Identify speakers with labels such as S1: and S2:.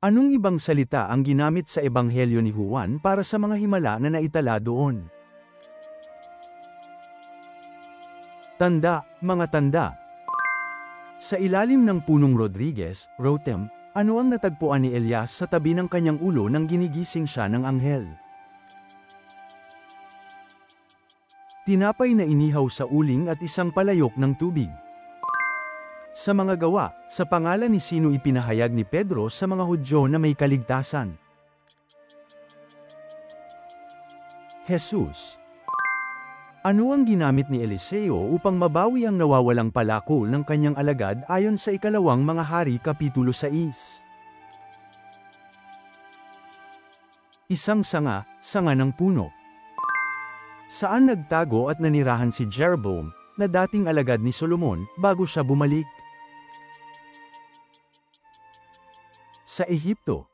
S1: Anong ibang salita ang ginamit sa Ebanghelyo ni Juan para sa mga himala na naitala doon? Tanda, mga tanda. Sa ilalim ng punong Rodriguez, Rotem, ano ang natagpuan ni Elias sa tabi ng kanyang ulo nang ginigising siya ng anghel? Tinapay na inihaw sa uling at isang palayok ng tubig. Sa mga gawa, sa pangalan ni sino ipinahayag ni Pedro sa mga Hudyo na may kaligtasan? Jesus. Ano ang ginamit ni Eliseo upang mabawi ang nawawalang palakol ng kanyang alagad ayon sa ikalawang mga hari kapitulo 6? Isang sanga, sanga ng puno. Saan nagtago at nanirahan si Jeroboam, na dating alagad ni Solomon, bago siya bumalik? Sa Ehipto.